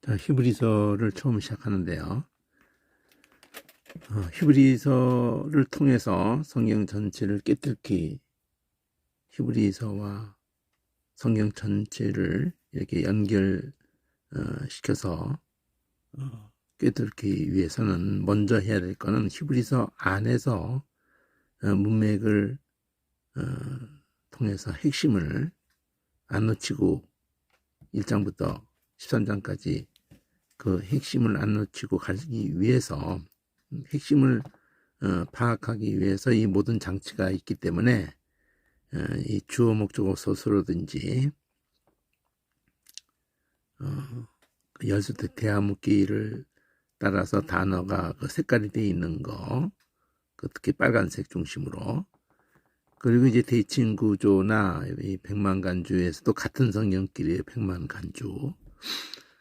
자, 히브리서를 처음 시작하는데요. 히브리서를 통해서 성경 전체를 깨뚫기, 히브리서와 성경 전체를 이렇게 연결 시켜서 깨뚫기 위해서는 먼저 해야 될 거는 히브리서 안에서 문맥을 통해서 핵심을 안 놓치고 1장부터 13장까지 그 핵심을 안 놓치고 가기 위해서 핵심을 파악하기 위해서 이 모든 장치가 있기 때문에 이 주어 목적어 서술어든지 그 열쇠 대화묻기를 따라서 단어가 그 색깔이 되어 있는 거, 그 특히 빨간색 중심으로, 그리고 이제 대칭 구조나 이 백만간주에서도 같은 성경끼리의 백만간주.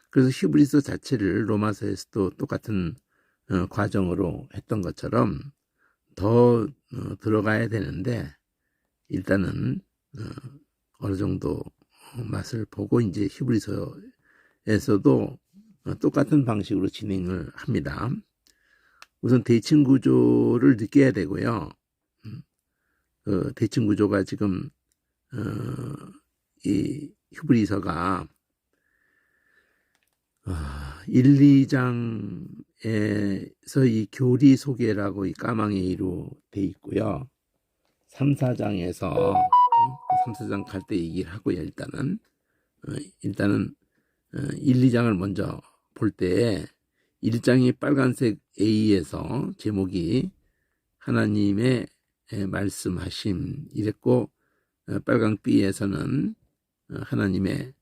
그래서 히브리서 자체를 로마서에서도 똑같은 과정으로 했던 것처럼 더 들어가야 되는데, 일단은 어느 정도 맛을 보고 이제 히브리서에서도 똑같은 방식으로 진행을 합니다. 우선 대칭 구조를 느껴야 되고요. 그 대칭 구조가 지금 이 히브리서가 1, 2장에서 이 교리 소개라고 이 까망이로 돼 있고요. 3, 4장에서 3, 4장 갈 때 얘기를 하고요. 일단은 1, 2장을 먼저 볼 때 1장이 빨간색 A에서 제목이 하나님의 말씀하심 이랬고, 빨간 B에서는 하나님의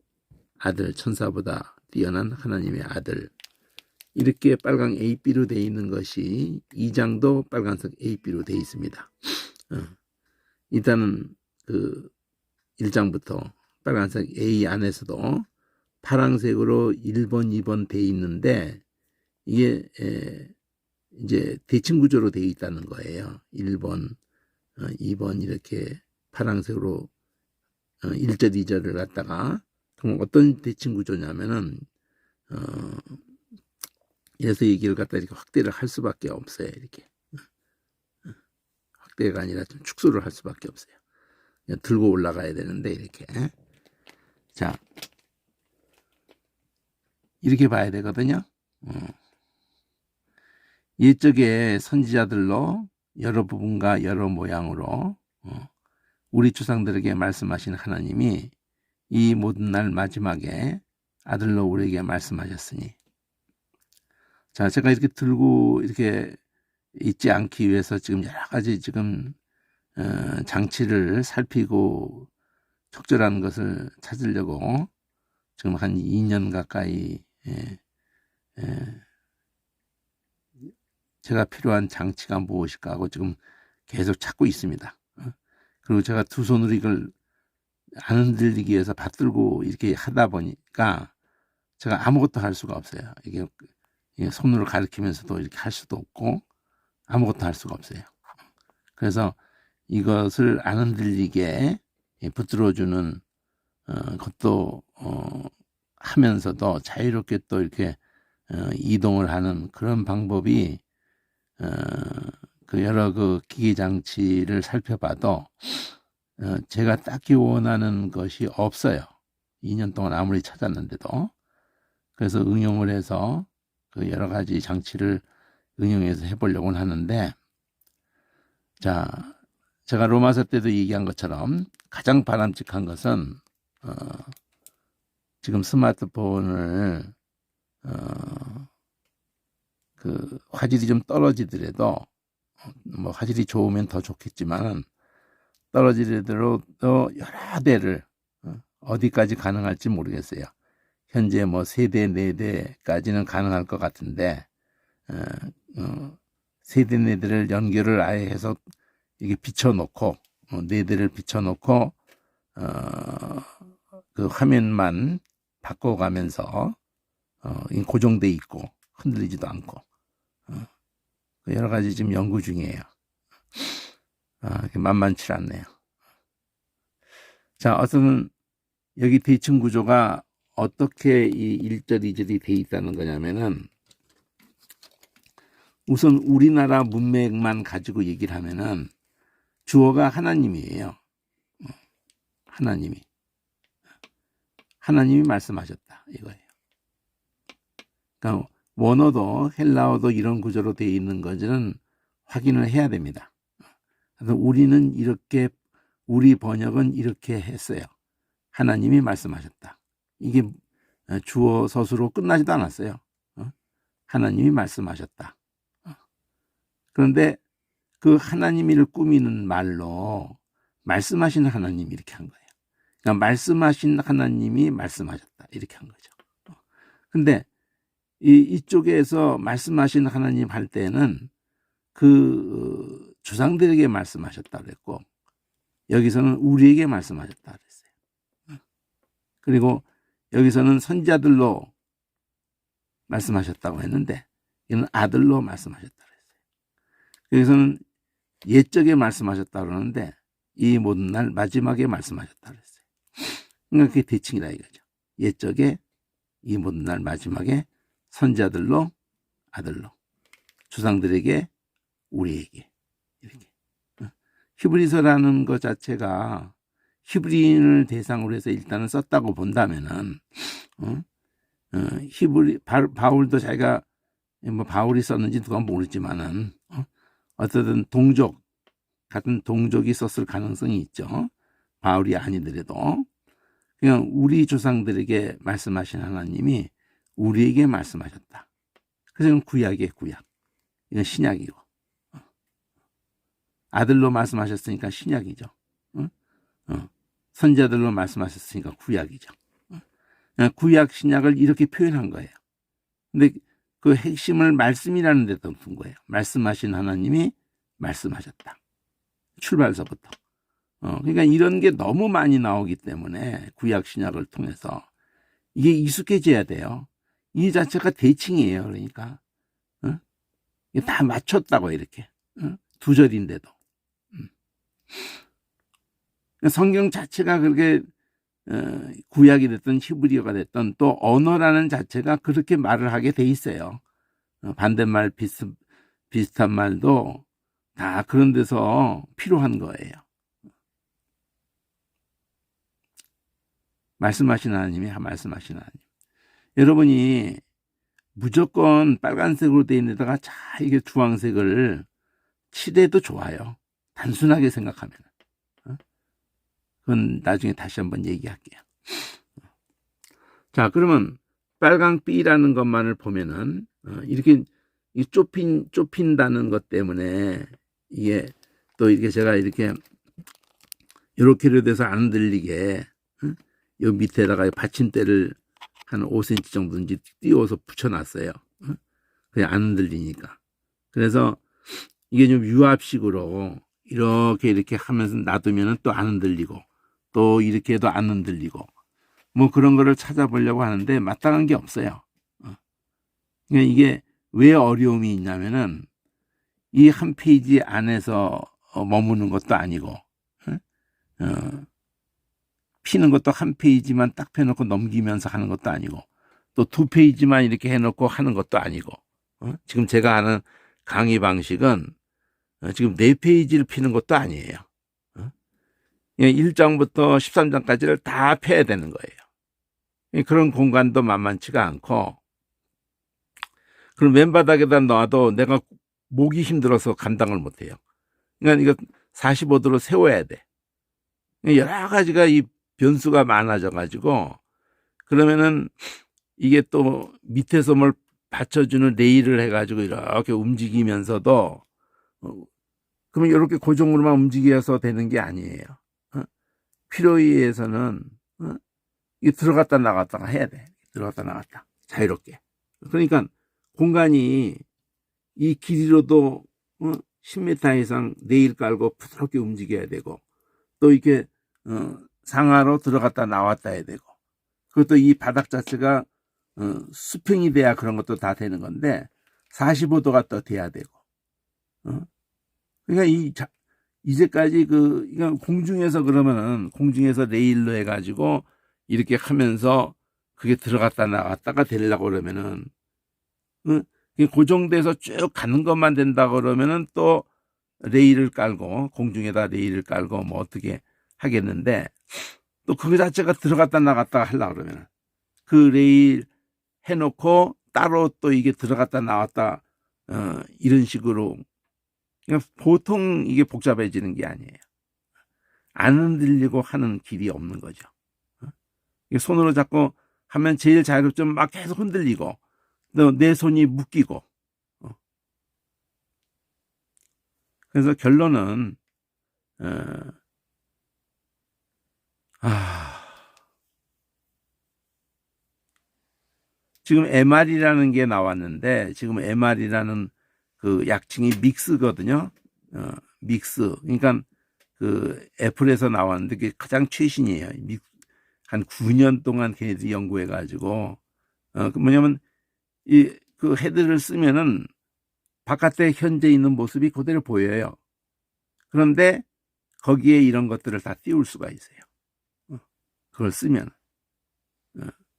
아들, 천사보다 뛰어난 하나님의 아들, 이렇게 빨강 AB로 되어 있는 것이 2장도 빨간색 AB로 되어 있습니다. 일단은 그 1장부터 빨간색 A 안에서도 파란색으로 1번, 2번 되어 있는데, 이게 이제 대칭 구조로 되어 있다는 거예요. 1번, 2번 이렇게 파란색으로 1절, 2절을 갖다가, 그럼 어떤 대칭 구조냐면은 이래서 얘기를 갖다 이렇게 확대를 할 수밖에 없어요. 이렇게 확대가 아니라 좀 축소를 할 수밖에 없어요. 그냥 들고 올라가야 되는데 이렇게. 자, 이렇게 봐야 되거든요. 옛적의 선지자들로 여러 부분과 여러 모양으로 우리 조상들에게 말씀하신 하나님이 이 모든 날 마지막에 아들로 우리에게 말씀하셨으니. 자, 제가 이렇게 들고 이렇게 있지 않기 위해서 지금 여러 가지 지금 장치를 살피고 적절한 것을 찾으려고 지금 한 2년 가까이 제가 필요한 장치가 무엇일까 하고 지금 계속 찾고 있습니다. 그리고 제가 두 손으로 이걸 안 흔들리기 위해서 받들고 이렇게 하다 보니까 제가 아무것도 할 수가 없어요. 이게 손으로 가리키면서도 이렇게 할 수도 없고 아무것도 할 수가 없어요. 그래서 이것을 안 흔들리게 붙들어주는 것도 하면서도 자유롭게 또 이렇게 이동을 하는 그런 방법이 그 여러 그 기기 장치를 살펴봐도 제가 딱히 원하는 것이 없어요. 2년 동안 아무리 찾았는데도. 그래서 응용을 해서 그 여러 가지 장치를 응용해서 해보려고는 하는데, 자, 제가 로마서 때도 얘기한 것처럼 가장 바람직한 것은 지금 스마트폰을 그 화질이 좀 떨어지더라도, 뭐 화질이 좋으면 더 좋겠지만 떨어지더라도 여러 대를 어디까지 가능할지 모르겠어요. 현재 뭐 3대, 4대까지는 가능할 것 같은데 3대, 4대를 연결을 아예 해서 이게 비춰놓고 4대를 비춰놓고 그 화면만 바꿔가면서 고정돼 있고 흔들리지도 않고 여러 가지 지금 연구 중이에요. 만만치 않네요. 자, 어떤 여기 대칭 구조가 어떻게 이 1절, 2절이 돼 있다는 거냐면은 우선 우리나라 문맥만 가지고 얘기를 하면은 주어가 하나님이에요. 하나님이 말씀하셨다 이거예요. 그러니까 원어도 헬라어도 이런 구조로 되어 있는 것은 확인을 해야 됩니다. 그래서 우리는 이렇게 우리 번역은 이렇게 했어요. 하나님이 말씀하셨다. 이게 주어 서술로 끝나지도 않았어요. 하나님이 말씀하셨다. 그런데 그 하나님이를 꾸미는 말로 말씀하신 하나님 이렇게 한 거예요. 그러니까 말씀하신 하나님이 말씀하셨다 이렇게 한 거죠. 근데 이쪽에서 말씀하신 하나님 할 때는 그 조상들에게 말씀하셨다 그랬고 여기서는 우리에게 말씀하셨다 그랬어요. 그리고 여기서는 선지자들로 말씀하셨다고 했는데 이는 아들로 말씀하셨다 그랬어요. 여기서는 옛적에 말씀하셨다 그러는데 이 모든 날 마지막에 말씀하셨다 그랬어요. 그러니까 그게 대칭이다 이거죠. 옛적에 이 모든 날 마지막에 선지자들로 아들로 조상들에게 우리에게 이렇게 히브리서라는 것 자체가 히브리인을 대상으로 해서 일단은 썼다고 본다면은 바울도 자기가 뭐 바울이 썼는지 누가 모르지만은 어쨌든 동족 같은 동족이 썼을 가능성이 있죠. 바울이 아니더라도 그냥 우리 조상들에게 말씀하신 하나님이 우리에게 말씀하셨다. 그래서 이건 구약이에요, 구약. 이건 신약이고. 아들로 말씀하셨으니까 신약이죠. 선지자들로 말씀하셨으니까 구약이죠. 구약, 신약을 이렇게 표현한 거예요. 근데 그 핵심을 말씀이라는 데다 둔 거예요. 말씀하신 하나님이 말씀하셨다. 출발서부터. 그러니까 이런 게 너무 많이 나오기 때문에 구약, 신약을 통해서 이게 익숙해져야 돼요. 이 자체가 대칭이에요. 그러니까 다 맞췄다고 이렇게 두 절인데도 성경 자체가 그렇게 구약이 됐든 히브리어가 됐든 또 언어라는 자체가 그렇게 말을 하게 돼 있어요. 반대말 비슷한 말도 다 그런 데서 필요한 거예요. 말씀하신 하나님이 말씀하신 하나님. 여러분이 무조건 빨간색으로 되어 있는 데다가 이게 주황색을 칠해도 좋아요. 단순하게 생각하면. 그건 나중에 다시 한번 얘기할게요. 자, 그러면 빨강 B라는 것만을 보면은 이렇게 좁힌다는 것 때문에 이게 또 이렇게 제가 이렇게로 돼서 안 들리게 요 밑에다가 받침대를 한 5cm 정도인지 띄워서 붙여놨어요. 그냥 안 들리니까. 그래서 이게 좀 유압식으로 이렇게 하면서 놔두면 또 안 흔들리고 또 이렇게 해도 안 흔들리고 뭐 그런 거를 찾아보려고 하는데 마땅한 게 없어요. 그러니까 이게 왜 어려움이 있냐면은 이 한 페이지 안에서 머무는 것도 아니고 피는 것도 한 페이지만 딱 펴놓고 넘기면서 하는 것도 아니고 또 두 페이지만 이렇게 해놓고 하는 것도 아니고 지금 제가 하는 강의 방식은 지금 4페이지를 피는 것도 아니에요. 1장부터 13장까지를 다 펴야 되는 거예요. 그런 공간도 만만치가 않고 그럼 맨바닥에다 놔도 내가 목이 힘들어서 감당을 못해요. 그러니까 이거 45도로 세워야 돼. 여러 가지가 이 변수가 많아져 가지고 그러면은 이게 또 밑에서 뭘 받쳐주는 레일을 해가지고 이렇게 움직이면서도 그러면 이렇게 고정으로만 움직여서 되는 게 아니에요. 필요에 의해서는 이게 들어갔다 나갔다 해야 돼. 들어갔다 나갔다 자유롭게. 그러니까 공간이 이 길이로도 10m 이상 레일 깔고 부드럽게 움직여야 되고 또 이렇게 상하로 들어갔다 나왔다 해야 되고 그것도 이 바닥 자체가 수평이 돼야 그런 것도 다 되는 건데 45도가 또 돼야 되고 그러니까 이제까지 그러니까 공중에서 그러면은 공중에서 레일로 해가지고 이렇게 하면서 그게 들어갔다 나갔다가 되려고 그러면은, 그게 고정돼서 쭉 가는 것만 된다 그러면은 또 레일을 깔고, 공중에다 레일을 깔고 뭐 어떻게 하겠는데, 또 그거 자체가 들어갔다 나갔다 하려고 그러면은, 그 레일 해놓고 따로 또 이게 들어갔다 나왔다, 이런 식으로. 그러니까 보통 이게 복잡해지는 게 아니에요. 안 흔들리고 하는 길이 없는 거죠. 손으로 잡고 하면 제일 자유롭지만 막 계속 흔들리고 또 내 손이 묶이고. 그래서 결론은 지금 MR이라는 게 나왔는데, 지금 MR이라는 그 약칭이 믹스거든요. 믹스. 그러니까 그 애플에서 나왔는데 그게 가장 최신이에요. 한 9년 동안 걔네들이 연구해가지고, 그 뭐냐면 그 헤드를 쓰면은 바깥에 현재 있는 모습이 그대로 보여요. 그런데 거기에 이런 것들을 다 띄울 수가 있어요. 그걸 쓰면.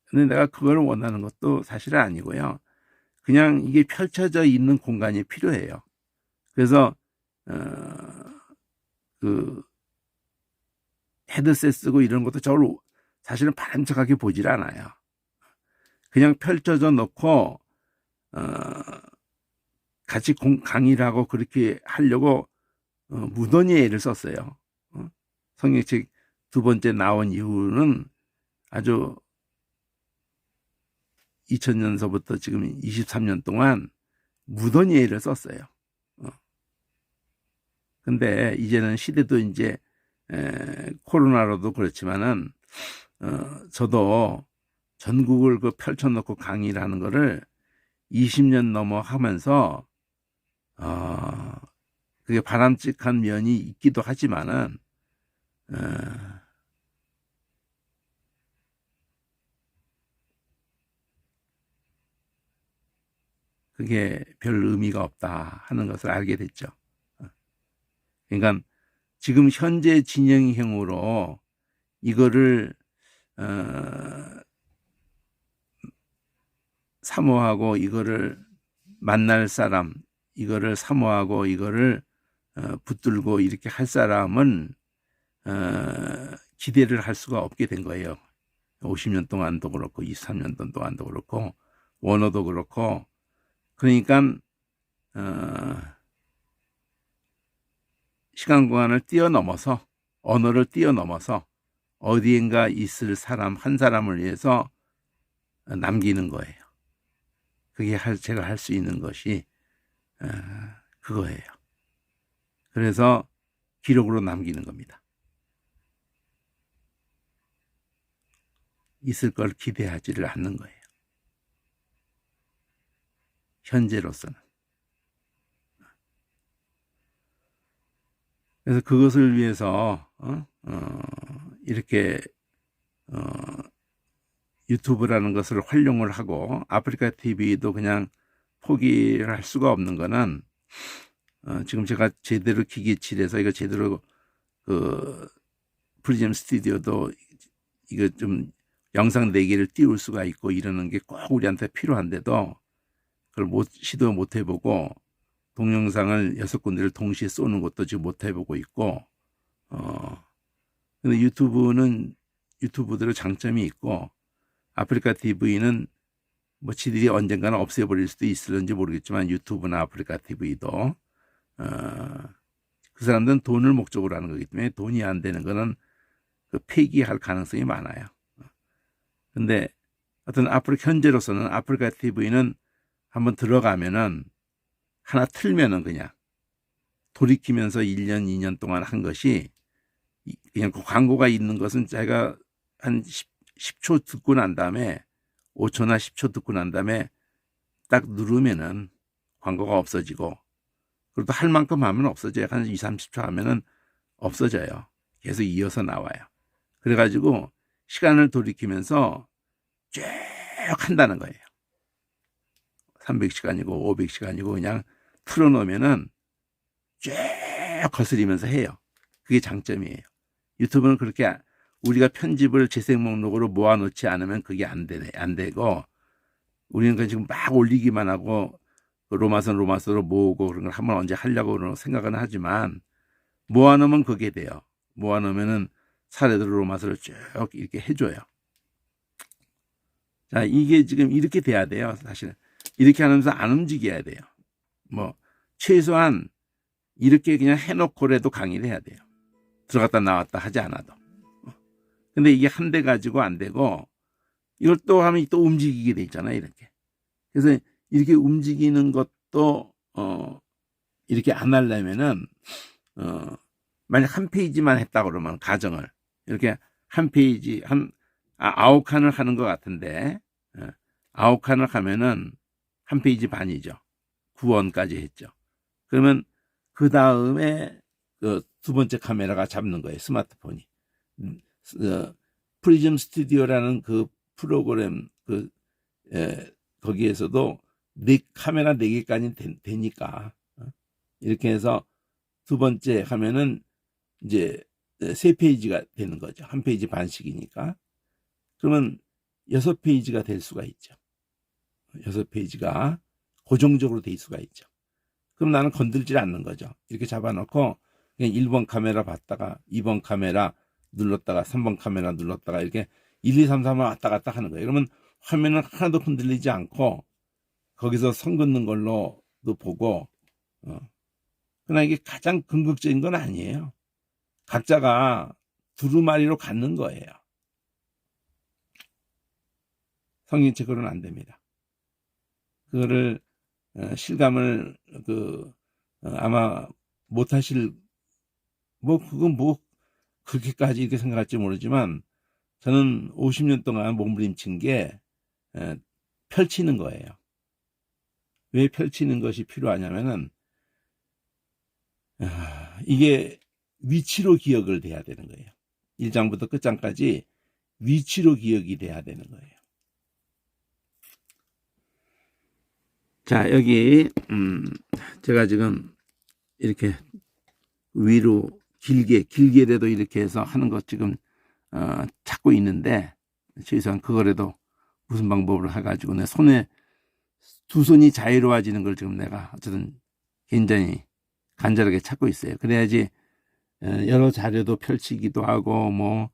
근데 내가 그걸 원하는 것도 사실은 아니고요. 그냥 이게 펼쳐져 있는 공간이 필요해요. 그래서 그 헤드셋 쓰고 이런 것도 저를 사실은 바람직하게 보질 않아요. 그냥 펼쳐져 놓고 같이 강의를 하고 그렇게 하려고 무던히 애를 썼어요. 성경책 2번째 나온 이후는 아주 2000년서부터 지금 23년 동안 무던히 애를 썼어요. 근데 이제는 시대도 이제 코로나로도 그렇지만은 저도 전국을 그 펼쳐놓고 강의를 하는 거를 20년 넘어 하면서 그게 바람직한 면이 있기도 하지만은 그게 별 의미가 없다 하는 것을 알게 됐죠. 그러니까 지금 현재 진행형으로 이거를 사모하고 이거를 만날 사람, 이거를 사모하고 이거를 붙들고 이렇게 할 사람은 기대를 할 수가 없게 된 거예요. 50년 동안도 그렇고 23년 동안도 그렇고 원어도 그렇고. 그러니까 시간 공간을 뛰어넘어서, 언어를 뛰어넘어서 어디엔가 있을 사람 한 사람을 위해서 남기는 거예요. 그게 제가 할 수 있는 것이 그거예요. 그래서 기록으로 남기는 겁니다. 있을 걸 기대하지를 않는 거예요. 현재로서는. 그래서 그것을 위해서 이렇게 유튜브라는 것을 활용을 하고 아프리카 TV도 그냥 포기를 할 수가 없는 거는 지금 제가 제대로 기계칠해서 이거 제대로 그 프리즘 스튜디오도 이거 좀 영상 4개를 띄울 수가 있고 이러는 게 꼭 우리한테 필요한데도 그걸 시도 못 해보고 동영상을 6군데를 동시에 쏘는 것도 지금 못 해보고 있고 근데 유튜브대로 장점이 있고 아프리카 TV는 뭐 지들이 언젠가는 없애버릴 수도 있을런지 모르겠지만 유튜브나 아프리카 TV도 그 사람들은 돈을 목적으로 하는 거기 때문에 돈이 안 되는 거는 그 폐기할 가능성이 많아요. 근데 어떤 현재로서는 아프리카 TV는 한번 들어가면은 하나 틀면은 그냥 돌이키면서 1년, 2년 동안 한 것이 그냥 그 광고가 있는 것은 제가 한 10초 듣고 난 다음에 5초나 10초 듣고 난 다음에 딱 누르면은 광고가 없어지고 그리고 또 할 만큼 하면 없어져요. 한 20, 30초 하면은 없어져요. 계속 이어서 나와요. 그래가지고 시간을 돌이키면서 쭉 한다는 거예요. 300시간이고 500시간이고 그냥 틀어놓으면은 쭉 거스리면서 해요. 그게 장점이에요. 유튜브는 그렇게 우리가 편집을 재생 목록으로 모아놓지 않으면 그게 안 되고, 우리는 그 지금 막 올리기만 하고 로마서로 모으고 그런 걸 한번 언제 하려고 생각은 하지만, 모아놓으면 그게 돼요. 모아놓으면은 사례들 로마서를 쭉 이렇게 해줘요. 자, 이게 지금 이렇게 돼야 돼요. 사실은 이렇게 하면서 안 움직여야 돼요. 뭐 최소한 이렇게 그냥 해놓고라도 강의를 해야 돼요. 들어갔다 나왔다 하지 않아도. 근데 이게 한 대 가지고 안 되고, 이걸 또 하면 또 움직이게 돼 있잖아요, 이렇게. 그래서 이렇게 움직이는 것도 이렇게 안 하려면은 만약 한 페이지만 했다 그러면 가정을 이렇게 한 페이지 9칸을 하는 것 같은데, 9칸을 하면은 한 페이지 반이죠. 9원까지 했죠. 그러면 그 다음에 그 두 번째 카메라가 잡는 거예요, 스마트폰이. 프리즘 스튜디오라는 그 프로그램 거기에서도 카메라 4개까지 되니까 이렇게 해서 두 번째 하면은 이제 3페이지가 되는 거죠. 한 페이지 반씩이니까. 그러면 6페이지가 될 수가 있죠. 6페이지가 고정적으로 될 수가 있죠. 그럼 나는 건들지 않는 거죠. 이렇게 잡아놓고 그냥 1번 카메라 봤다가 2번 카메라 눌렀다가 3번 카메라 눌렀다가 이렇게 1, 2, 3, 4만 왔다 갔다 하는 거예요. 그러면 화면은 하나도 흔들리지 않고 거기서 선 긋는 걸로도 보고, 그러나 이게 가장 궁극적인 건 아니에요. 각자가 두루마리로 갖는 거예요. 성인책으로는 안 됩니다. 그거를 실감을 아마 못 하실, 그건 그렇게까지 이렇게 생각할지 모르지만, 저는 50년 동안 몸부림친 게 펼치는 거예요. 왜 펼치는 것이 필요하냐면은 이게 위치로 기억을 돼야 되는 거예요. 1장부터 끝장까지 위치로 기억이 돼야 되는 거예요. 자, 여기 제가 지금 이렇게 위로 길게라도 이렇게 해서 하는 것 지금 찾고 있는데, 최소한 그거라도 무슨 방법으로 해가지고 내 두 손이 자유로워지는 걸 지금 내가 어쨌든 굉장히 간절하게 찾고 있어요. 그래야지 여러 자료도 펼치기도 하고, 뭐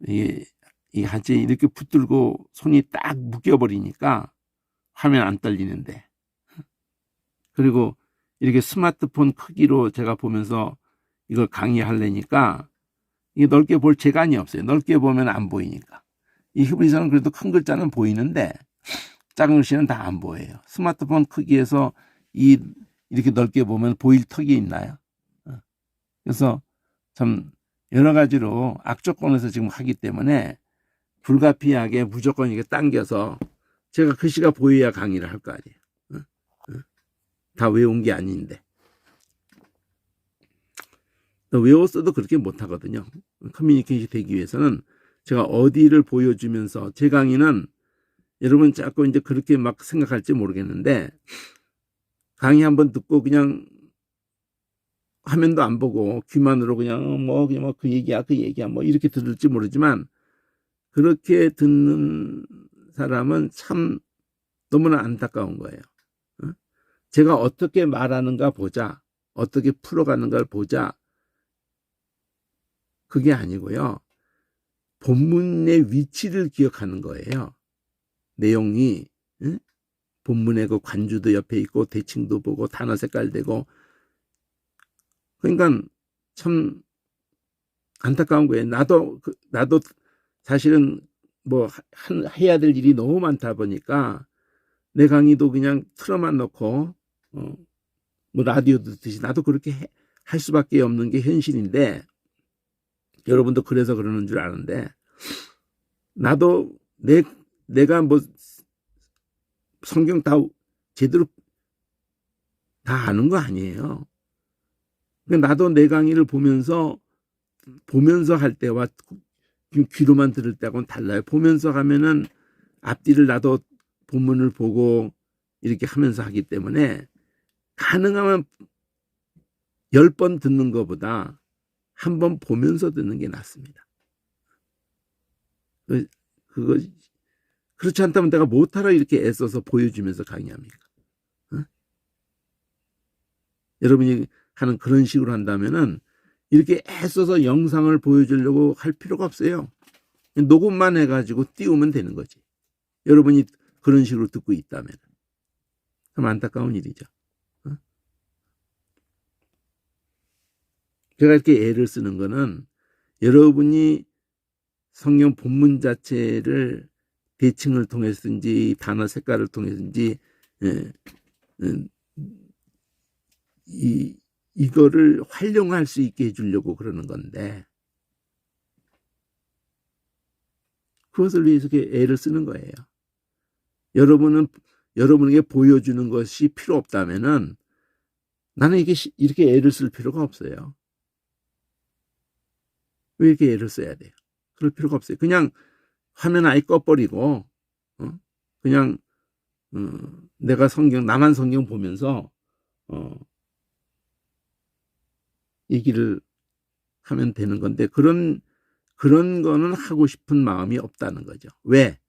이 한치 이렇게 붙들고 손이 딱 묶여버리니까 화면 안 떨리는데, 그리고 이렇게 스마트폰 크기로 제가 보면서 이걸 강의하려니까 이게 넓게 볼 재간이 없어요. 넓게 보면 안 보이니까. 이 히브리서는 그래도 큰 글자는 보이는데 작은 글씨는 다 안 보여요. 스마트폰 크기에서 이렇게 넓게 보면 보일 턱이 있나요? 그래서 참 여러 가지로 악조건에서 지금 하기 때문에 불가피하게 무조건 이게 당겨서 제가 글씨가 보여야 강의를 할 거 아니에요. 다 외운 게 아닌데. 외웠어도 그렇게 못하거든요. 커뮤니케이션이 되기 위해서는 제가 어디를 보여주면서, 제 강의는 여러분 자꾸 이제 그렇게 막 생각할지 모르겠는데, 강의 한번 듣고 그냥 화면도 안 보고 귀만으로 그냥 그 얘기야 뭐 이렇게 들을지 모르지만, 그렇게 듣는 사람은 참 너무나 안타까운 거예요. 제가 어떻게 말하는가 보자, 어떻게 풀어가는가를 보자, 그게 아니고요. 본문의 위치를 기억하는 거예요. 내용이 본문의 그 관주도 옆에 있고 대칭도 보고 단어 색깔 되고, 그러니까 참 안타까운 거예요. 나도 사실은 뭐 해야 될 일이 너무 많다 보니까 내 강의도 그냥 틀어만 놓고 뭐 라디오 듣듯이 나도 그렇게 할 수밖에 없는 게 현실인데, 여러분도 그래서 그러는 줄 아는데, 나도 내가 뭐 성경 다 제대로 다 아는 거 아니에요. 나도 내 강의를 보면서 할 때와 귀로만 들을 때하고는 달라요. 보면서 하면은 앞뒤를 나도 본문을 보고 이렇게 하면서 하기 때문에 가능하면 10번 듣는 것보다 한 번 보면서 듣는 게 낫습니다. 그거 그렇지 않다면 내가 못하러 이렇게 애써서 보여주면서 강의합니까? 어? 여러분이 하는 그런 식으로 한다면은 이렇게 애써서 영상을 보여주려고 할 필요가 없어요. 녹음만 해가지고 띄우면 되는 거지. 여러분이 그런 식으로 듣고 있다면. 참 안타까운 일이죠. 어? 제가 이렇게 애를 쓰는 거는 여러분이 성경 본문 자체를 대칭을 통해서든지 단어 색깔을 통해서든지 이거를 활용할 수 있게 해주려고 그러는 건데 그것을 위해서 애를 쓰는 거예요. 여러분에게 보여주는 것이 필요 없다면은 나는 이렇게 애를 쓸 필요가 없어요. 왜 이렇게 애를 써야 돼요? 그럴 필요가 없어요. 그냥 화면 아예 꺼버리고 그냥 내가 나만 성경 보면서 얘기를 하면 되는 건데 그런 거는 하고 싶은 마음이 없다는 거죠. 왜?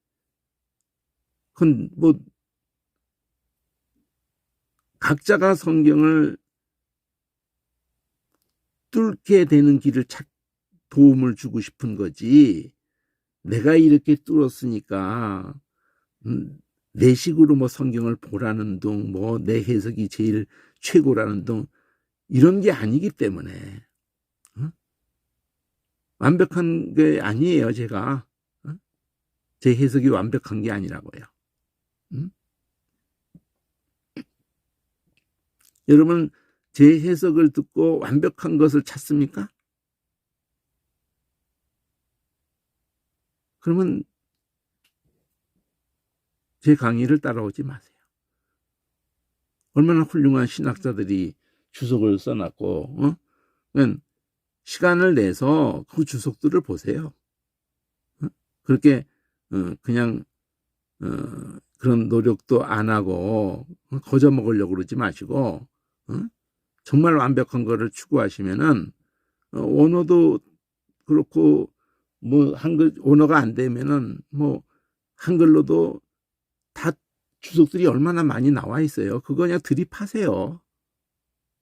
그건 뭐 각자가 성경을 뚫게 되는 길을 도움을 주고 싶은 거지. 내가 이렇게 뚫었으니까 내 식으로 뭐 성경을 보라는 둥, 뭐 내 해석이 제일 최고라는 둥 이런 게 아니기 때문에 완벽한 게 아니에요. 제가 제 해석이 완벽한 게 아니라고요. 여러분 제 해석을 듣고 완벽한 것을 찾습니까? 그러면 제 강의를 따라오지 마세요. 얼마나 훌륭한 신학자들이 주석을 써놨고 시간을 내서 그 주석들을 보세요. 그렇게 그냥 그런 노력도 안 하고 거저 먹으려고 그러지 마시고 정말 완벽한 거를 추구하시면은 언어도 그렇고 뭐 한글 언어가 안 되면은 뭐 한글로도 다 주석들이 얼마나 많이 나와 있어요. 그거 그냥 들이파세요.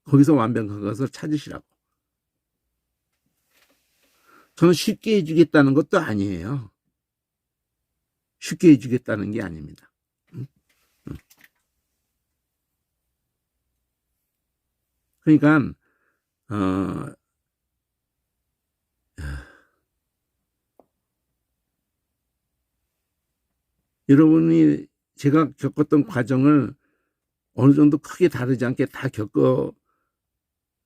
거기서 완벽한 것을 찾으시라고. 저는 쉽게 해주겠다는 것도 아니에요. 쉽게 해주겠다는 게 아닙니다. 그러니까 여러분이 제가 겪었던 과정을 어느 정도 크게 다르지 않게 다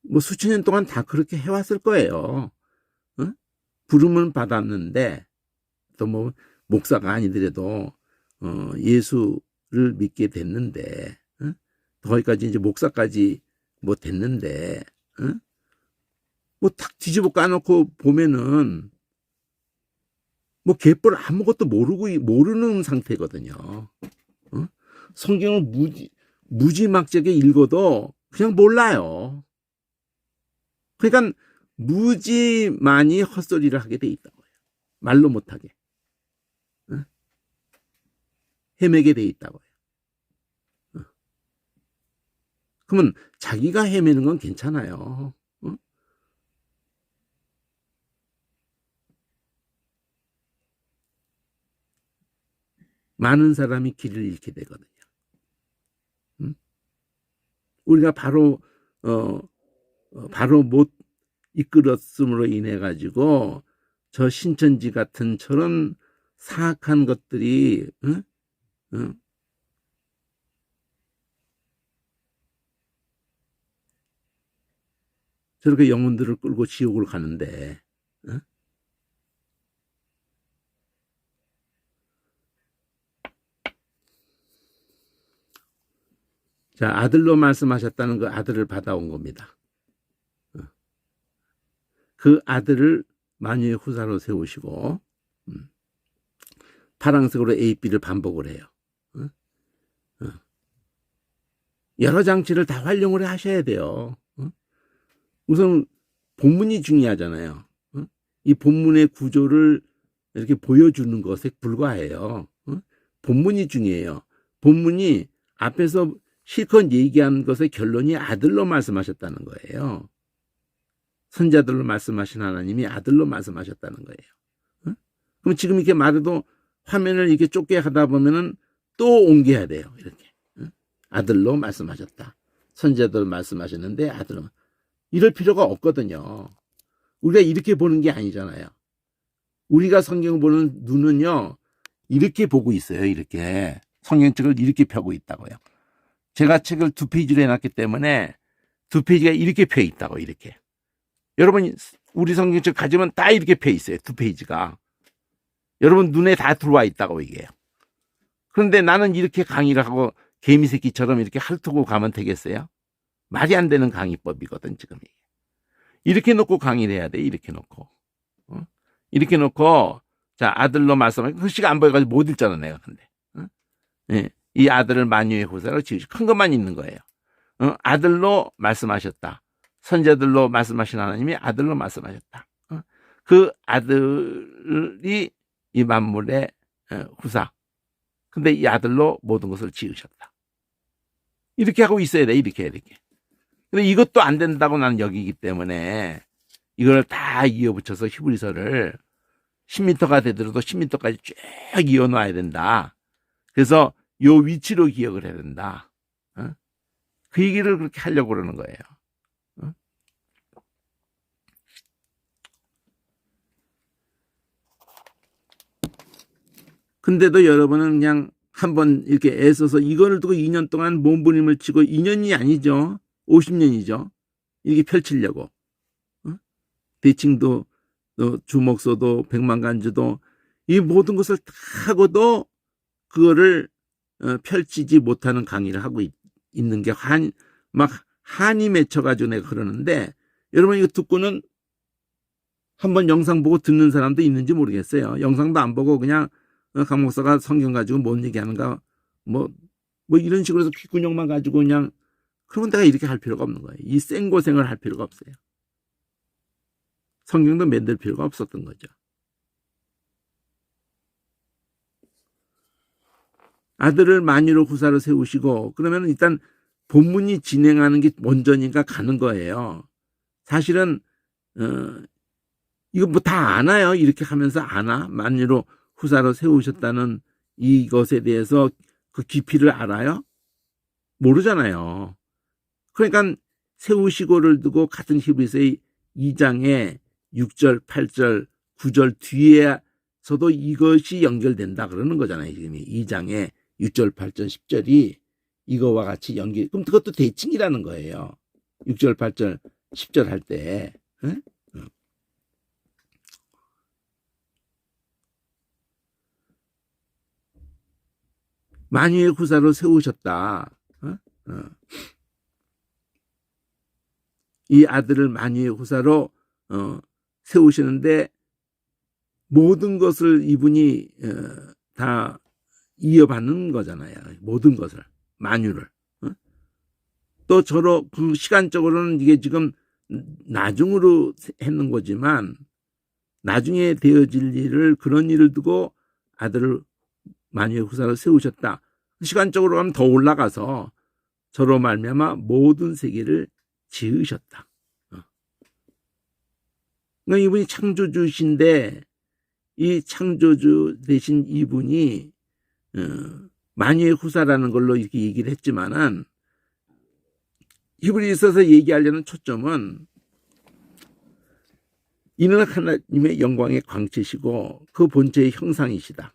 뭐 수천 년 동안 다 그렇게 해왔을 거예요. 부름은 받았는데 또 뭐 목사가 아니더라도 예수를 믿게 됐는데 거기까지 이제 목사까지 뭐 됐는데 뭐 탁 뒤집어 까놓고 보면은 뭐 개뿔 아무것도 모르는 상태거든요. 성경을 무지막지하게 읽어도 그냥 몰라요. 그러니까 무지 많이 헛소리를 하게 돼 있다고요. 말로 못하게. 헤매게 돼 있다고요. 그러면 자기가 헤매는 건 괜찮아요. 많은 사람이 길을 잃게 되거든요. 우리가 바로 못 이끌었음으로 인해 가지고 저 신천지 같은 저런 사악한 것들이 저렇게 영혼들을 끌고 지옥으로 가는데 자, 아들로 말씀하셨다는 그 아들을 받아온 겁니다. 그 아들을 만유의 후사로 세우시고 파랑색으로 A, B를 반복을 해요. 여러 장치를 다 활용을 하셔야 돼요. 우선 본문이 중요하잖아요. 이 본문의 구조를 이렇게 보여주는 것에 불과해요. 본문이 중요해요. 본문이 앞에서 실컷 얘기한 것의 결론이 아들로 말씀하셨다는 거예요. 선자들로 말씀하신 하나님이 아들로 말씀하셨다는 거예요. 그럼 지금 이렇게 말해도 화면을 이렇게 좁게 하다 보면은 또 옮겨야 돼요. 이렇게. 아들로 말씀하셨다. 선자들로 말씀하셨는데 아들로. 이럴 필요가 없거든요. 우리가 이렇게 보는 게 아니잖아요. 우리가 성경 보는 눈은요, 이렇게 보고 있어요. 이렇게. 성경책을 이렇게 펴고 있다고요. 제가 책을 2페이지로 해놨기 때문에 2페이지가 이렇게 펴 있다고, 이렇게. 여러분, 우리 성경책 가지면 다 이렇게 펴 있어요. 2페이지가. 여러분 눈에 다 들어와 있다고, 이게요. 그런데 나는 이렇게 강의를 하고 개미새끼처럼 이렇게 핥고 가면 되겠어요? 말이 안 되는 강의법이거든, 지금. 이렇게 놓고 강의를 해야 돼, 이렇게 놓고. 이렇게 놓고, 자, 아들로 말씀하시고, 글씨가 안 보여가지고 못 읽잖아, 내가, 근데. 예, 이 아들을 만유의 후사로 지으시고, 큰 것만 있는 거예요. 아들로 말씀하셨다. 선자들로 말씀하신 하나님이 아들로 말씀하셨다. 그 아들이 이 만물의 후사. 근데 이 아들로 모든 것을 지으셨다. 이렇게 하고 있어야 돼, 이렇게. 근데 이것도 안 된다고 나는 여기기 때문에 이걸 다 이어붙여서 히브리서를 10m가 되더라도 10m까지 쭉 이어놔야 된다. 그래서 요 위치로 기억을 해야 된다. 그 얘기를 그렇게 하려고 그러는 거예요. 근데도 여러분은 그냥 한번 이렇게 애써서 이거를 두고 2년 동안 몸부림을 치고 2년이 아니죠. 50년이죠. 이렇게 펼치려고. 대칭도 주목서도 백만간주도 이 모든 것을 다 하고도 그거를 펼치지 못하는 강의를 하고 있는 게 막 한이 맺혀가지고 내가 그러는데 여러분 이거 듣고는 한번 영상 보고 듣는 사람도 있는지 모르겠어요. 영상도 안 보고 그냥 강 목사가 성경 가지고 뭔 얘기하는가 뭐 이런 식으로 해서 귓구녕만 가지고 그냥 그러면 내가 이렇게 할 필요가 없는 거예요. 이 생고생을 할 필요가 없어요. 성경도 만들 필요가 없었던 거죠. 아들을 만유로 후사로 세우시고 그러면 일단 본문이 진행하는 게 먼저니까 가는 거예요. 사실은 이거 뭐 다 아나요? 이렇게 하면서 아나? 만유로 후사로 세우셨다는 이것에 대해서 그 깊이를 알아요? 모르잖아요. 그러니까 세우시고를 두고 같은 히브리서의 2장에 6절, 8절, 9절 뒤에서도 이것이 연결된다 그러는 거잖아요. 지금 2장에 6절, 8절, 10절이 이거와 같이 연결. 그럼 그것도 대칭이라는 거예요. 6절, 8절, 10절 할 때. 응? 만유의 후사로 세우셨다. 이 아들을 만유의 후사로 세우시는데 모든 것을 이분이 다 이어받는 거잖아요. 모든 것을 만유를. 또 저로 그 시간적으로는 이게 지금 나중으로 했는 거지만 나중에 되어질 일을 그런 일을 두고 아들을 만유의 후사로 세우셨다. 시간적으로 가면 더 올라가서 저로 말미암아 모든 세계를 지으셨다. 그러니까 이분이 창조주신데 이 창조주 되신 이분이 만유의 후사라는 걸로 이렇게 얘기를 했지만은 히브리서에서 얘기하려는 초점은 이는 하나님의 영광의 광채시고 그 본체의 형상이시다.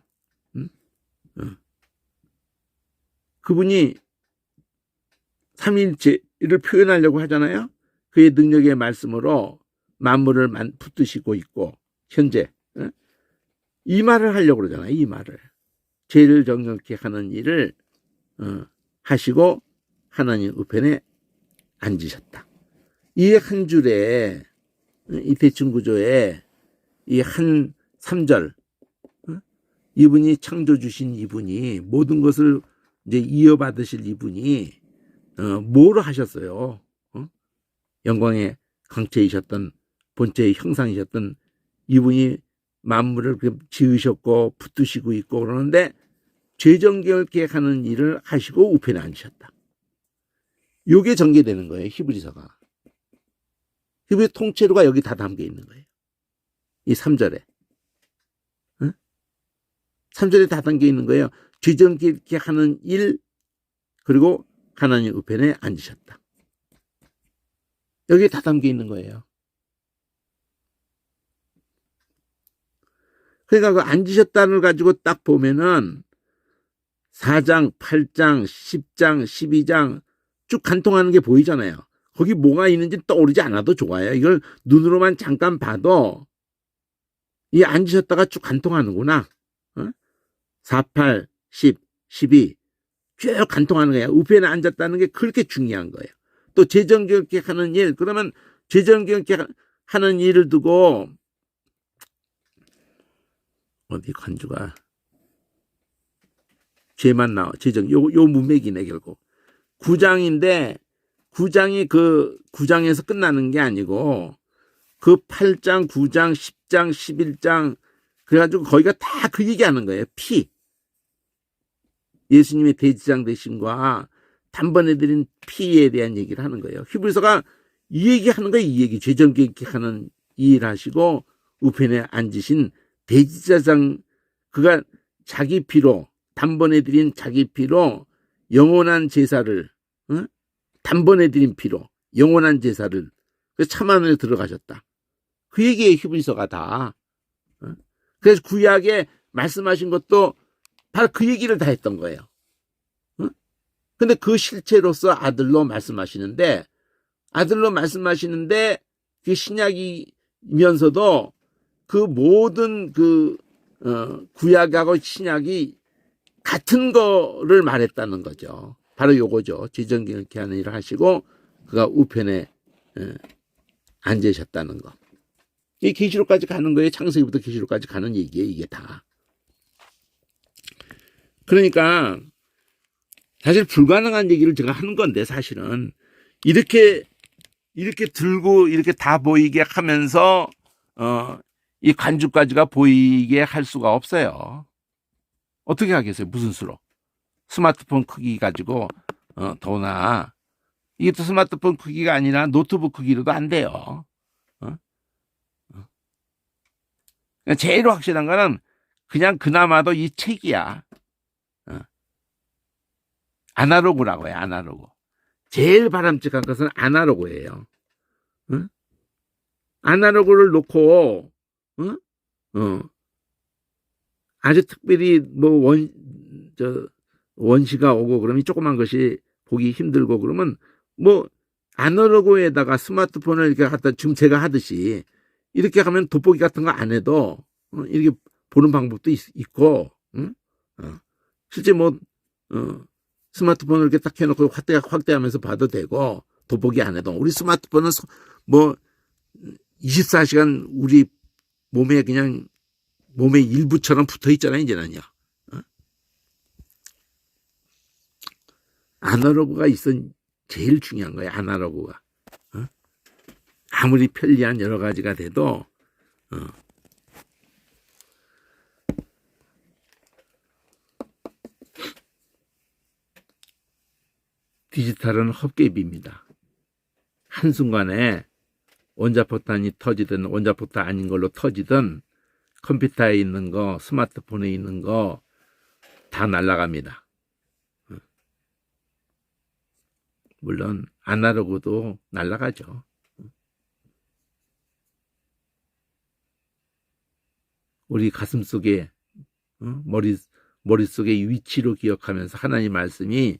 그분이 삼위일체를 표현하려고 하잖아요. 그의 능력의 말씀으로 만물을 붙드시고 있고 현재 이 말을 하려고 그러잖아요. 이 말을 죄를 정결케 하는 일을 하시고 하나님 우편에 앉으셨다. 이 한 줄에 이 대칭 구조에 이 한 3절 이분이 창조주신 이분이 모든 것을 이제 이어받으실 이분이 뭐를 하셨어요? 영광의 광채이셨던 본체의 형상이셨던 이분이 만물을 지으셨고 붙드시고 있고 그러는데 죄정결 계획하는 일을 하시고 우편에 앉으셨다. 이게 전개되는 거예요. 히브리서가. 히브리 통째로가 여기 다 담겨 있는 거예요. 이 3절에. 응? 3절에 다 담겨 있는 거예요. 죄정결 계획하는 일 그리고 하나님 우편에 앉으셨다. 여기에 다 담겨 있는 거예요. 그러니까 그 앉으셨다를 가지고 딱 보면은 4장, 8장, 10장, 12장 쭉 간통하는 게 보이잖아요. 거기 뭐가 있는지 떠오르지 않아도 좋아요. 이걸 눈으로만 잠깐 봐도 이 앉으셨다가 쭉 간통하는구나. 4, 8, 10, 12 쭉 간통하는 거예요. 우편에 앉았다는 게 그렇게 중요한 거예요. 또 재정결격하는 일, 그러면 재정결격하는 일을 두고 어디 간주가 죄만 나와. 요 문맥이네 결국. 9장인데 9장이 그 9장에서 끝나는 게 아니고 그 8장, 9장, 10장, 11장 그래가지고 거기가 다 그 얘기하는 거예요. 피. 예수님의 대지장 되심과 단번에 드린 피에 대한 얘기를 하는 거예요. 히브리서가 이 얘기하는 거예요. 이 얘기. 죄정결격하는 이 일 하시고 우편에 앉으신 대지자장 그가 자기 피로 단번에 드린 자기 피로 영원한 제사를 단번에 드린 피로 영원한 제사를 참안을 들어가셨다. 그 얘기에 히브리서가 다. 그래서 구약에 말씀하신 것도 바로 그 얘기를 다 했던 거예요. 근데 그 실체로서 아들로 말씀하시는데 그 신약이면서도 그 모든 구약하고 신약이 같은 거를 말했다는 거죠. 바로 요거죠. 재정결격하는 일을 하시고 그가 우편에 앉으셨다는 거. 이 계시록까지 가는 거예요. 창세기부터 계시록까지 가는 얘기예요. 이게 다. 그러니까 사실 불가능한 얘기를 제가 하는 건데 사실은 이렇게 들고 이렇게 다 보이게 하면서 이 간주까지가 보이게 할 수가 없어요. 어떻게 하겠어요? 무슨 수로? 스마트폰 크기 가지고 더나 이게 또 스마트폰 크기가 아니라 노트북 크기로도 안 돼요. 제일 확실한 거는 그냥 그나마도 이 책이야. 아날로그라고 해요. 아날로그. 제일 바람직한 것은 아날로그예요. 아날로그를 놓고 아주 특별히 뭐 원시가 오고 그러면 조그만 것이 보기 힘들고 그러면 뭐 아날로그에다가 스마트폰을 이렇게 갖다 지금 제가 하듯이 이렇게 하면 돋보기 같은 거 안 해도 이렇게 보는 방법도 있고 실제 뭐 스마트폰을 이렇게 딱 해놓고 확대하면서 봐도 되고 돋보기 안 해도 우리 스마트폰은 뭐 24시간 우리 몸에 그냥 몸의 일부처럼 붙어 있잖아요. 이제는요. 아날로그가 제일 중요한 거예요. 아날로그가. 아무리 편리한 여러 가지가 돼도 디지털은 헛개비입니다. 한순간에 원자폭탄이 터지든 원자폭탄 아닌 걸로 터지든 컴퓨터에 있는 거, 스마트폰에 있는 거 다 날아갑니다. 물론 아날로그도 날아가죠. 우리 가슴 속에 머릿속의 위치로 기억하면서 하나님 말씀이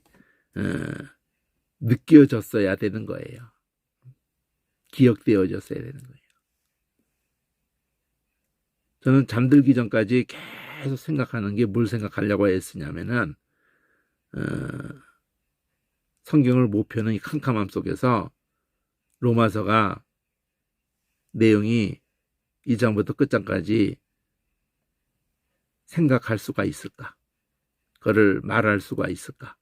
느껴졌어야 되는 거예요. 기억되어졌어야 되는 거예요. 저는 잠들기 전까지 계속 생각하는 게 뭘 생각하려고 했으냐면은 성경을 못 펴는 이 캄캄함 속에서 로마서가 내용이 2장부터 끝장까지 생각할 수가 있을까? 그거를 말할 수가 있을까?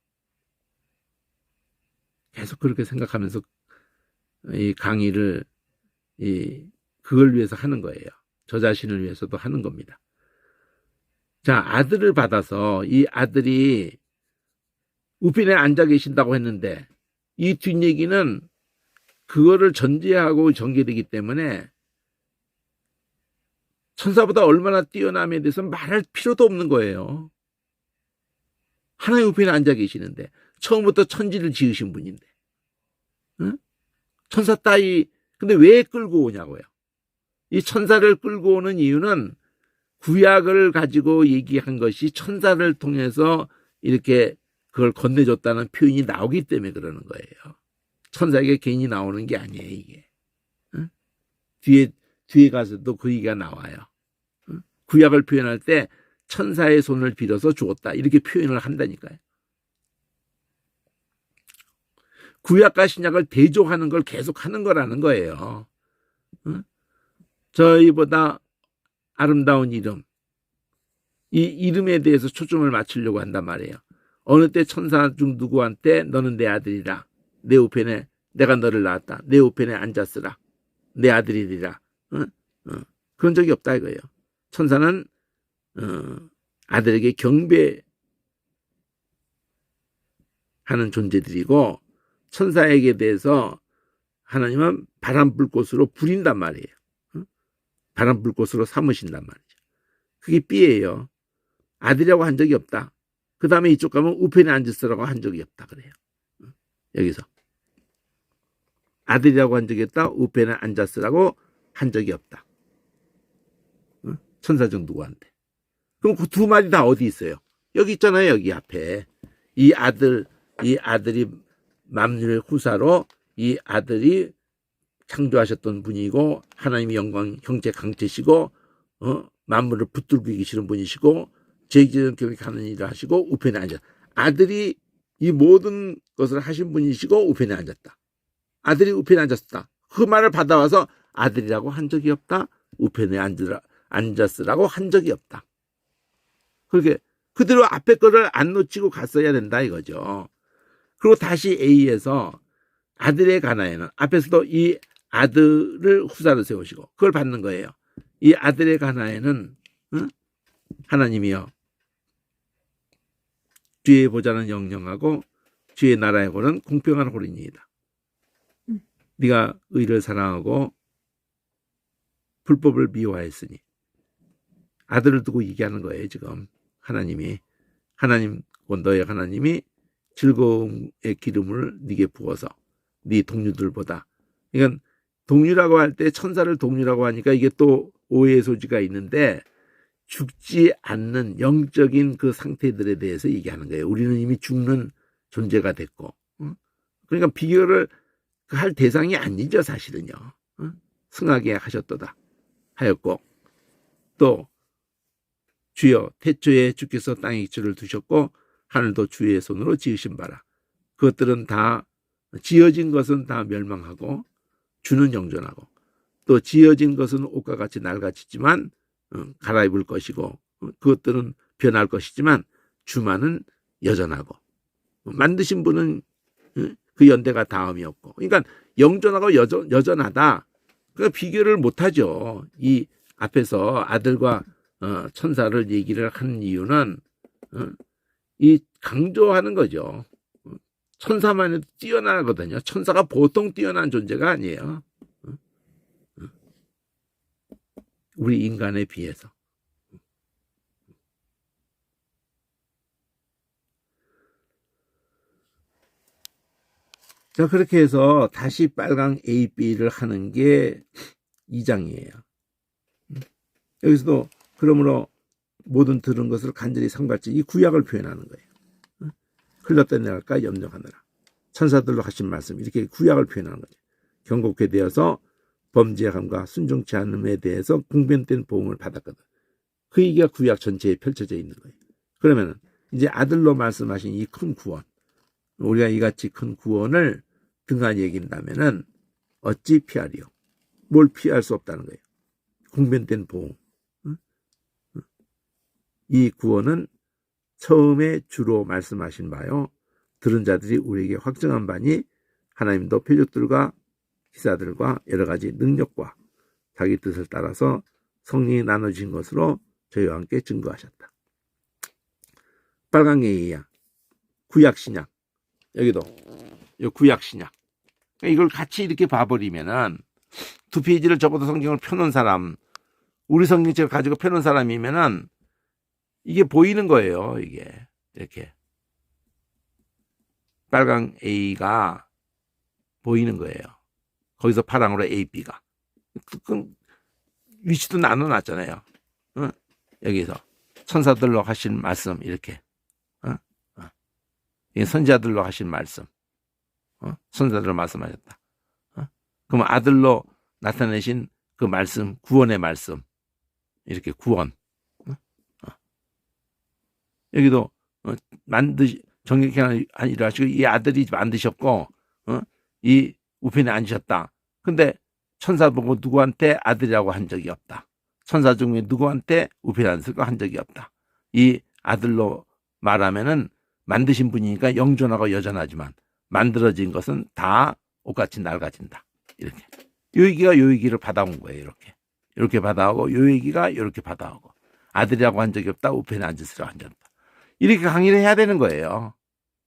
계속 그렇게 생각하면서 이 강의를 그걸 위해서 하는 거예요. 저 자신을 위해서도 하는 겁니다. 자, 아들을 받아서 이 아들이 우편에 앉아 계신다고 했는데 이 뒷얘기는 그거를 전제하고 전개되기 때문에 천사보다 얼마나 뛰어남에 대해서 말할 필요도 없는 거예요. 하나님 우편에 앉아 계시는데 처음부터 천지를 지으신 분인데, 응? 천사 따위 근데 왜 끌고 오냐고요. 이 천사를 끌고 오는 이유는 구약을 가지고 얘기한 것이 천사를 통해서 이렇게 그걸 건네줬다는 표현이 나오기 때문에 그러는 거예요. 천사에게 괜히 나오는 게 아니에요, 이게. 응? 뒤에 가서도 그 얘기가 나와요. 응? 구약을 표현할 때 천사의 손을 빌어서 주었다, 이렇게 표현을 한다니까요. 구약과 신약을 대조하는 걸 계속 하는 거라는 거예요. 응? 저희보다 아름다운 이름, 이 이름에 대해서 초점을 맞추려고 한단 말이에요. 어느 때 천사 중 누구한테 너는 내 아들이라, 내 우편에 내가 너를 낳았다, 내 우편에 앉았으라, 내 아들이리라. 응? 그런 적이 없다 이거예요. 천사는 아들에게 경배하는 존재들이고, 천사에게 대해서 하나님은 바람불꽃으로 부린단 말이에요. 바람불꽃으로 삼으신단 말이죠. 그게 B예요. 아들이라고 한 적이 없다. 그 다음에 이쪽 가면 우편에 앉았으라고 한 적이 없다 그래요. 여기서 아들이라고 한 적이 없다, 우편에 앉았으라고 한 적이 없다. 천사 중 누구한테. 그럼 그 두 마디 다 어디 있어요? 여기 있잖아요. 여기 앞에 이 아들이 만물 후사로 이 아들이 창조하셨던 분이고, 하나님의 영광 형제 강체시고, 만물을 붙들고 계시는 분이시고, 제기전 교육하는 일을 하시고 우편에 앉았다. 아들이 이 모든 것을 하신 분이시고 우편에 앉았다. 아들이 우편에 앉았다. 그 말을 받아와서 아들이라고 한 적이 없다, 우편에 앉았으라고 한 적이 없다. 그렇게 그대로 앞에 거를 안 놓치고 갔어야 된다 이거죠. 그리고 다시 A에서 아들의 가나에는 앞에서도 이 아들을 후사로 세우시고 그걸 받는 거예요. 이 아들의 가나에는 하나님이여, 주의 보좌는 영영하고 주의 나라의 홀은 공평한 홀이니이다. 네가 의를 사랑하고 불법을 미워하였으니, 아들을 두고 얘기하는 거예요. 지금 하나님이, 너의 하나님이 즐거움의 기름을 네게 부어서 네 동료들보다, 이건 동료라고 할 때 천사를 동료라고 하니까 이게 또 오해의 소지가 있는데, 죽지 않는 영적인 그 상태들에 대해서 얘기하는 거예요. 우리는 이미 죽는 존재가 됐고, 그러니까 비교를 할 대상이 아니죠 사실은요. 승하게 하셨도다 하였고, 또 주여 태초에 주께서 땅에 기초를 두셨고 하늘도 주의 손으로 지으신 바라. 그것들은 다, 지어진 것은 다 멸망하고 주는 영존하고, 또 지어진 것은 옷과 같이 낡아지지만 갈아입을 것이고, 그것들은 변할 것이지만 주만은 여전하고, 만드신 분은 그 연대가 다음이 없고, 그러니까 영존하고 여전하다. 그러니까 비교를 못하죠. 이 앞에서 아들과 천사를 얘기를 하는 이유는 이 강조하는 거죠. 천사만 해도 뛰어나거든요. 천사가 보통 뛰어난 존재가 아니에요. 우리 인간에 비해서. 자, 그렇게 해서 다시 빨강 A, B를 하는 게 2장이에요. 여기서도 그러므로 모든 들은 것을 간절히 상받지, 이 구약을 표현하는 거예요. 흘렀다 내갈까 염려하느라. 천사들로 하신 말씀, 이렇게 구약을 표현하는 거죠. 경고케 되어서 범죄함과 순종치 않음에 대해서 공변된 보응을 받았거든. 그 얘기가 구약 전체에 펼쳐져 있는 거예요. 그러면 이제 아들로 말씀하신 이 큰 구원, 우리가 이같이 큰 구원을 등한히 여긴다면은 어찌 피하리요? 뭘 피할 수 없다는 거예요. 공변된 보응. 이 구원은 처음에 주로 말씀하신 바요, 들은 자들이 우리에게 확정한 바니 하나님도 표적들과 기사들과 여러 가지 능력과 자기 뜻을 따라서 성령이 나눠진 것으로 저희와 함께 증거하셨다. 빨간 게 A야. 구약신약. 여기도 이 구약신약. 이걸 같이 이렇게 봐버리면은 두 페이지를 적어도 성경을 펴놓은 사람, 우리 성경책을 가지고 펴놓은 사람이면은 이게 보이는 거예요. 이게 이렇게 빨강 A가 보이는 거예요. 거기서 파랑으로 A, B가. 그럼 위치도 나눠놨잖아요. 어? 여기서 천사들로 하신 말씀 이렇게. 선지자들로 하신 말씀. 선지자들로 말씀하셨다. 그럼 아들로 나타내신 그 말씀, 구원의 말씀. 이렇게 구원. 여기도 정직히 아니라 하시고 이 아들이 만드셨고 이 우편에 앉으셨다. 근데 천사 보고 누구한테 아들이라고 한 적이 없다. 천사 중에 누구한테 우편에 앉으라고 한 적이 없다. 이 아들로 말하면은 만드신 분이니까 영존하고 여전하지만 만들어진 것은 다 옷같이 낡아진다. 이렇게. 요 얘기가 요 얘기를 받아온 거예요. 이렇게. 이렇게 받아오고 요 얘기가 이렇게 받아오고 아들이라고 한 적이 없다. 우편에 앉으시라고 한 적이 없다. 이렇게 강의를 해야 되는 거예요.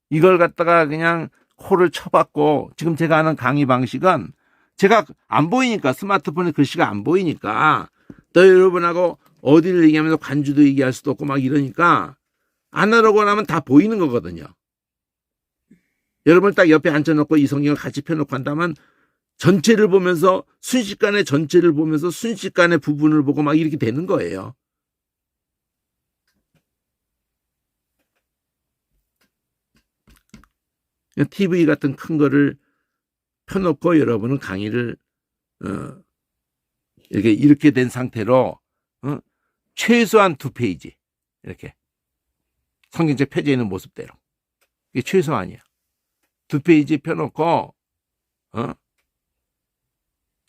이걸 갖다가 그냥 코를 쳐박고 지금 제가 하는 강의 방식은 제가 안 보이니까 스마트폰에 글씨가 안 보이니까 또 여러분하고 어디를 얘기하면서 관주도 얘기할 수도 없고 막 이러니까 안 하려고 하면 다 보이는 거거든요. 여러분을 딱 옆에 앉혀놓고 이 성경을 같이 펴놓고 한다면 전체를 보면서 순식간에 전체를 보면서 순식간에 부분을 보고 막 이렇게 되는 거예요. TV 같은 큰 거를 펴놓고 여러분은 강의를 이렇게 된 상태로 최소한 2페이지 이렇게 성경책 펴져 있는 모습대로 이게 최소한이야. 2페이지 펴놓고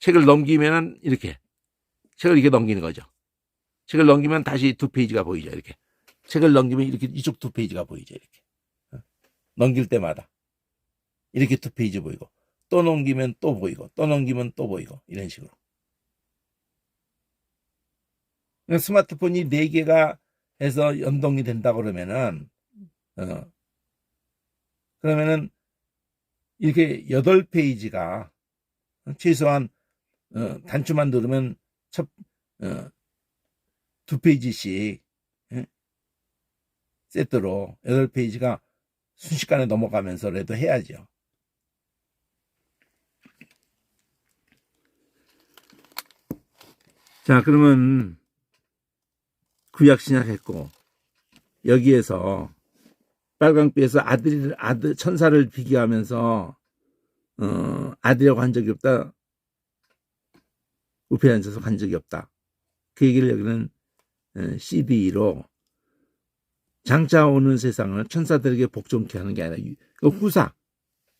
책을 넘기면은 이렇게 책을 이렇게 넘기는 거죠. 책을 넘기면 다시 2페이지가 보이죠. 이렇게 책을 넘기면 이렇게 이쪽 2페이지가 보이죠. 이렇게 넘길 때마다 이렇게 2페이지 보이고 또 넘기면 또 보이고 또 넘기면 또 보이고 이런 식으로. 스마트폰이 4개가 해서 연동이 된다 그러면은 그러면은 이렇게 8페이지가 최소한 단추만 누르면 2페이지씩 세트로 8페이지가 순식간에 넘어가면서라도 해야죠. 자, 그러면 구약 신약했고 여기에서 빨강비에서 아들 천사를 비교하면서 아들이라고 한 적이 없다. 우편에 앉아서 한 적이 없다. 그 얘기를 여기는 CD로 장차 오는 세상을 천사들에게 복종케 하는 게 아니라 후사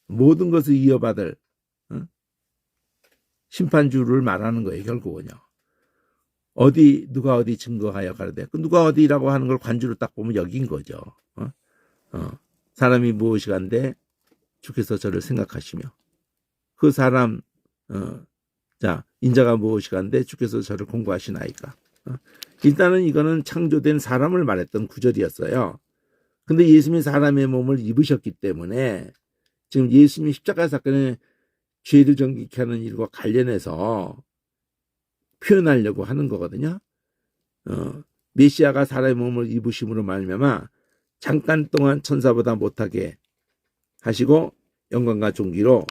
모든 것을 이어받을 심판주를 말하는 거예요. 결국은요. 누가 어디 증거하여 가르되 누가 어디라고 하는 걸 관주로 딱 보면 여긴 거죠. 사람이 무엇이간데 주께서 저를 생각하시며 그 사람 자 인자가 무엇이간데 주께서 저를 공부하시나이까. 일단은 이거는 창조된 사람을 말했던 구절이었어요. 근데 예수님이 사람의 몸을 입으셨기 때문에 지금 예수님이 십자가 사건에 죄를 정직케 하는 일과 관련해서 표현하려고 하는 거거든요. 메시아가 사람의 몸을 입으심으로 말미암아 잠깐 동안 천사보다 못하게 하시고 영광과 존귀로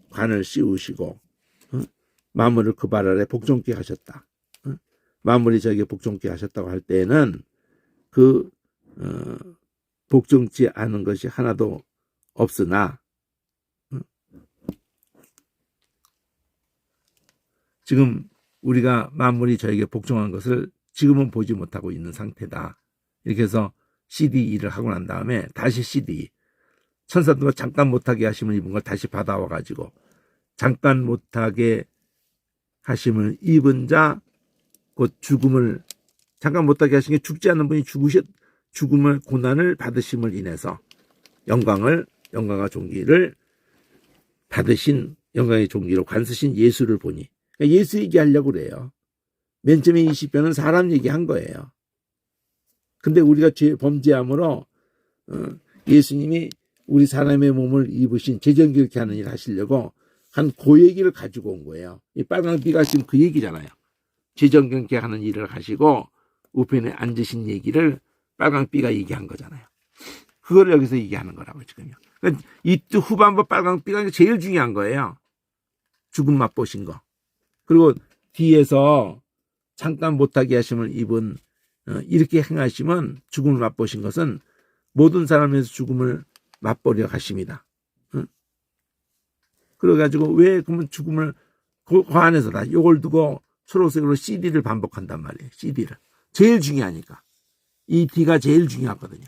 관을 씌우시고 만물을 그 발 아래 복종케 하셨다. 만물이 저에게 복종케 하셨다고 할 때에는 그 복종치 않은 것이 하나도 없으나 지금 우리가 만물이 저에게 복종한 것을 지금은 보지 못하고 있는 상태다. 이렇게 해서 CD2를 하고 난 다음에 다시 CD2 천사들과 잠깐 못하게 하심을 입은 걸 다시 받아와 가지고 잠깐 못하게 하심을 입은 자 곧 죽음을 잠깐 못하게 하신 게 죽지 않는 분이 죽음을 고난을 받으심을 인해서 영광과 존귀를 받으신 영광의 존귀로 관쓰신 예수를 보니 그러니까 예수 얘기하려고 그래요. 맨 처음에 이 시편은 사람 얘기한 거예요. 근데 우리가 범죄함으로 예수님이 우리 사람의 몸을 입으신 재정결케 하는 일을 하시려고 한 그 얘기를 가지고 온 거예요. 이 빨간 띠가 지금 그 얘기잖아요. 재정결케 하는 일을 하시고 우편에 앉으신 얘기를 빨간 띠가 얘기한 거잖아요. 그걸 여기서 얘기하는 거라고 지금요. 그러니까 이 후반부 빨간 띠가 제일 중요한 거예요. 죽음 맛보신 거. 그리고 뒤에서 잠깐 못하게 하심을 입은 이렇게 행하시면 죽음을 맛보신 것은 모든 사람에서 죽음을 맛보려 하십니다. 그래가지고 왜 그러면 죽음을 그 안에서다 이걸 두고 초록색으로 CD를 반복한단 말이에요. CD를 제일 중요하니까 이 D가 제일 중요하거든요.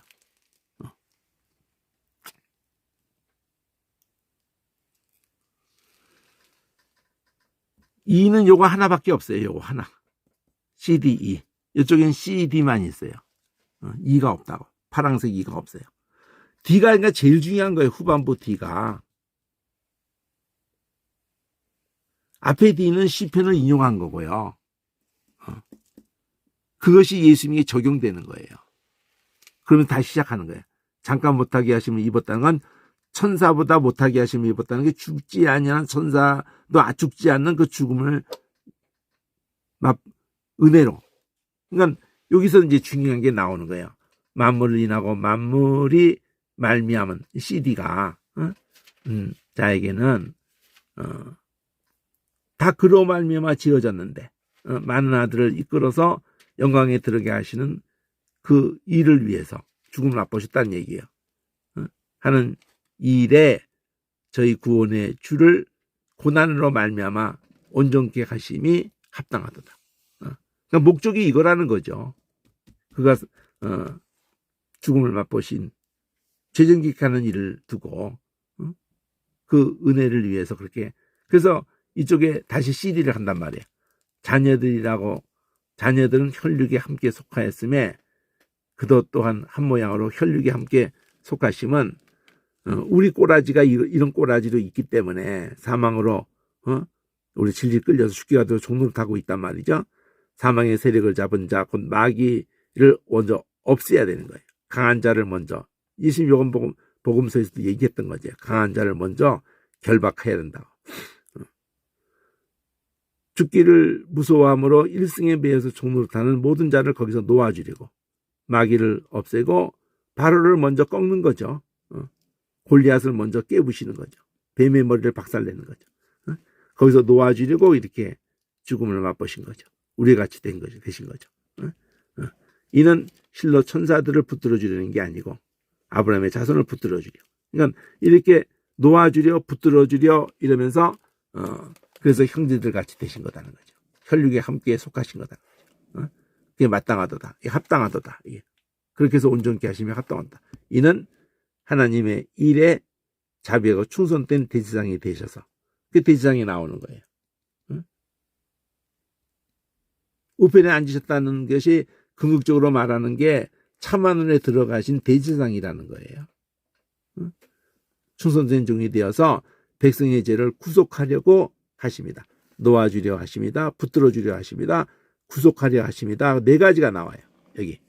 E는 요거 하나밖에 없어요. 요거 하나. CDE. 이쪽엔 CD만 있어요. E가 없다고. 파란색 E가 없어요. D가 그러니까 제일 중요한 거예요. 후반부 D가. 앞에 D는 시편을 인용한 거고요. 그것이 예수님에게 적용되는 거예요. 그러면 다시 시작하는 거예요. 잠깐 못하게 하심을 입었다는 건 천사보다 못하게 하심을 입었다는 게 죽지 아니한 천사도 죽지 않는 그 죽음을 은혜로. 그러니까 여기서 이제 중요한 게 나오는 거예요. 만물을 인하고 만물이 말미암은 CD가 자에게는 다 그로 말미암아 지어졌는데 많은 아들을 이끌어서 영광에 들어게 하시는 그 일을 위해서 죽음을 맛보셨다는 얘기예요. 하는 일에 저희 구원의 주를 고난으로 말미암아 온전케 하심이 합당하도다. 그러니까 목적이 이거라는 거죠. 그가 죽음을 맛보신 재정결케 하는 일을 두고 그 은혜를 위해서 그렇게 그래서 이쪽에 다시 CD를 한단 말이에요. 자녀들은 혈육에 함께 속하였음에 그도 또한 한 모양으로 혈육에 함께 속하심은 우리 꼬라지가 이런 꼬라지로 있기 때문에 사망으로 우리 질질 끌려서 죽게 하도록 종로를 타고 있단 말이죠. 사망의 세력을 잡은 자 곧 마귀를 먼저 없애야 되는 거예요. 강한 자를 먼저 26권 복음서에서도 얘기했던 거죠. 강한 자를 먼저 결박해야 된다고. 죽기를 무서워함으로 일승에 매여서 종로를 타는 모든 자를 거기서 놓아주려고 마귀를 없애고 바로를 먼저 꺾는 거죠. 골리앗을 먼저 깨부시는 거죠. 뱀의 머리를 박살내는 거죠. 거기서 놓아주려고 이렇게 죽음을 맛보신 거죠. 우리가 같이 되신 거죠. 이는 실로 천사들을 붙들어 주려는 게 아니고 아브라함의 자손을 붙들어 주려. 그러니까 이렇게 놓아주려 붙들어 주려 이러면서 그래서 형제들 같이 되신 거다는 거죠. 혈육에 함께 속하신 거다는 거죠. 그게 마땅하도다. 합당하도다. 그렇게 해서 온전케 하시며 합당하다. 이는 하나님의 일에 자비하고 충성된 대지상이 되셔서 그 대지상이 나오는 거예요. 우편에 앉으셨다는 것이 궁극적으로 말하는 게 참하늘에 들어가신 대지상이라는 거예요. 충성된 종이 되어서 백성의 죄를 구속하려고 하십니다. 놓아주려 하십니다. 붙들어주려 하십니다. 구속하려 하십니다. 네 가지가 나와요. 여기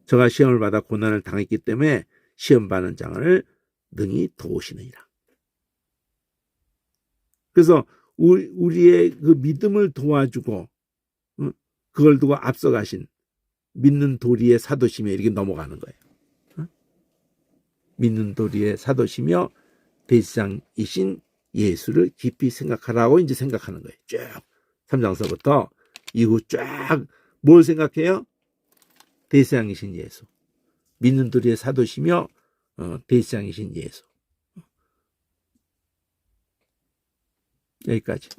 저가 시험을 받아 고난을 당했기 때문에 시험 받는 장을 능히 도우시느니라. 그래서 우리의 그 믿음을 도와주고 그걸 두고 앞서가신 믿는 도리의 사도시며 이렇게 넘어가는 거예요. 믿는 도리의 사도시며 대지상이신 예수를 깊이 생각하라고 이제 생각하는 거예요. 쭉 3장서부터 이후 쫙 뭘 생각해요? 대지상이신 예수. 믿는 도리의 사도시며 대지상이신 예수. 여기까지.